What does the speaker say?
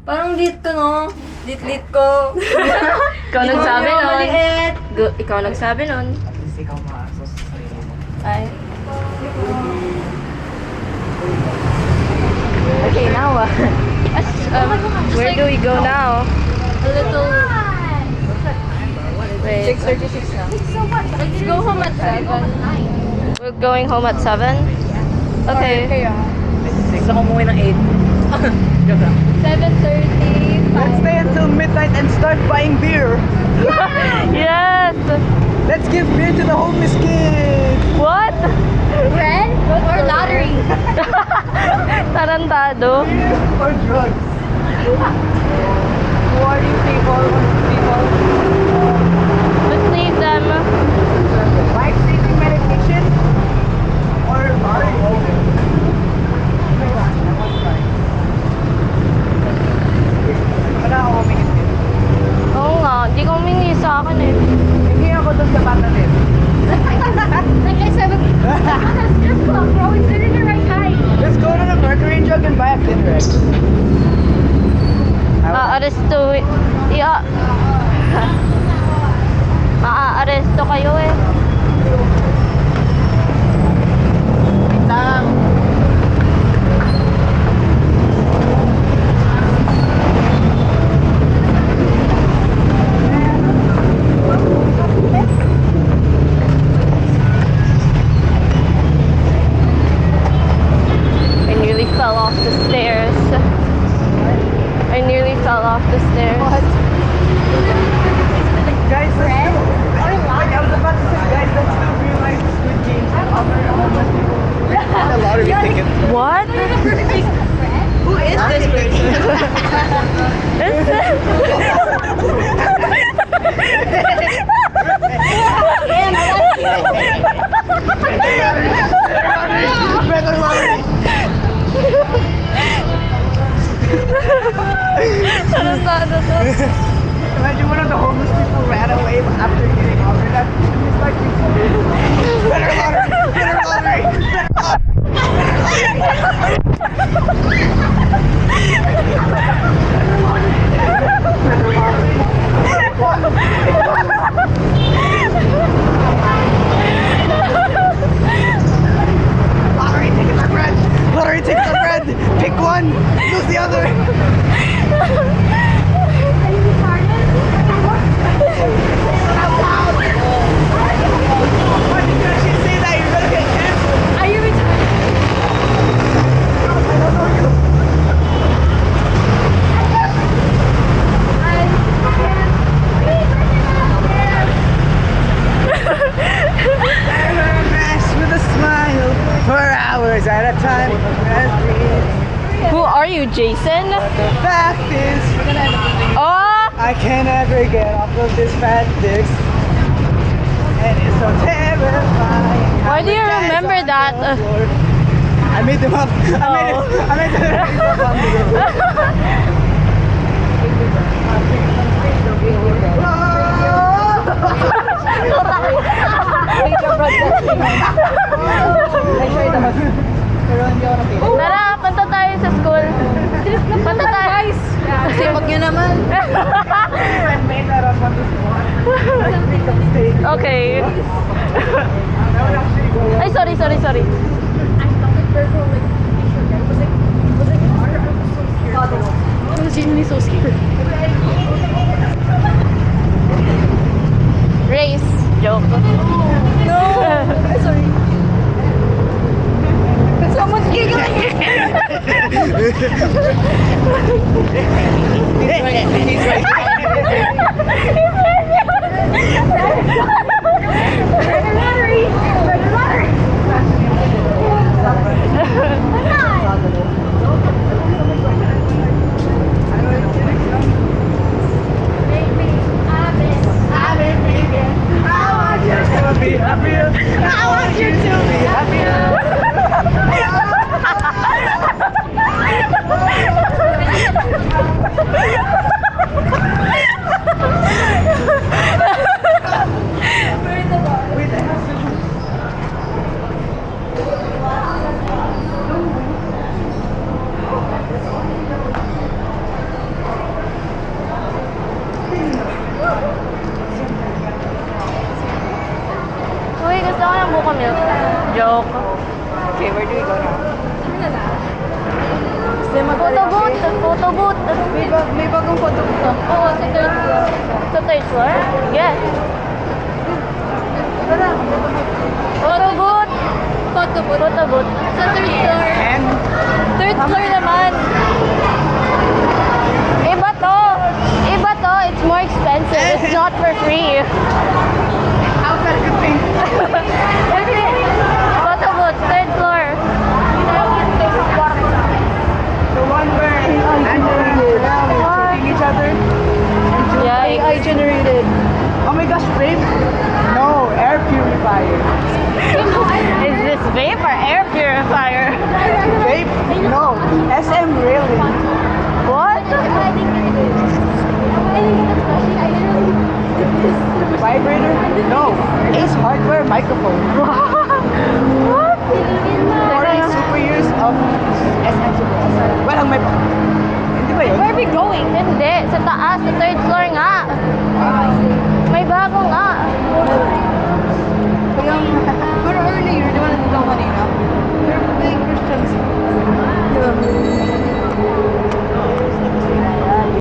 Parang lit ko, no? Lit ko. Ikaw nagsabi nun. Maliit. Ikaw nagsabi nun. At least ikaw maasos sa iyo. Ay. Okay, now where do we go now? A little... Wait. 6:36 na. Let's go home at 7. We're going home at 7? Okay. Kaya? Gusto ko umuwi ng 8. Joke lang. 7:35. Let's stay until midnight and start buying beer. Yes! Let's give beer to the homeless kids. What? Rent or lottery? Tarantado. Or drugs. Who are you people? Let's leave them. Life-saving medication? Or lottery? Wala ako humingin din. Oo nga, di ko humingi sa akin eh. Hindi ako doon sa bata din. Like I said, just come, bro. It's in the right height. Let's go to the Mercury Drug and buy a Finrex. Aaresto. Maaaresto kayo eh. Lang. I nearly fell off the stairs. I nearly fell off the stairs. What? Guys, let's do. Wait, I was about to say, guys, let's do real life Squid Games and offer homeless people a lottery ticket. What? Who is this Better lottery. Tarantado to. Imagine one of the homeless people ran away after getting offered that. It's like, better lottery, better lottery, lottery tickets are red. Lottery tickets are red. Pick one, lose the other. Are you retarded? Why did you actually say that? You're gonna get canceled. Are you retarded? I don't know you. I wear a mask with a smile for hours at a time. Who are you, Jason? The fact is, Oh! I can never get off of this fat dick. And it's so terrifying. Why do you remember that? I made them up. I made them up on the Tara, punta tayo sa school. Punta tayo. Guys! Sipag nyo naman. I made that up on the spot. Like, make up stage. Okay. That would actually go well. Ay, sorry. I thought the purple, like, picture guy was like, I was so scared. I was genuinely so scared. Race. Joke. No! Sorry. Someone's giggling! He's right. Better lottery! Better lottery! Be happier. I want you to be happier. Photo booth! Photo booth! May bagong photo booth. Oo, sa third floor. Sa third floor? Yes. Photo booth! Photo booth. Photo booth. Sa third floor. And Third floor naman. Iba to. Iba to. It's more expensive. It's not for free. how's that a good thing? Photo booth. Third floor. The one where Angela and Terrell is choking each other. Yeah. AI generated. Oh my gosh, vape? No, air purifier. Is this vape or air purifier? Vape? No. SM railing. What? Vibrator? No. Ace hardware microphone. What? 40 super years of SM super. Walang may pa. Hindi ba yun? Where are we going? Hindi. Sa taas. Sa third floor nga. May bago nga. Yung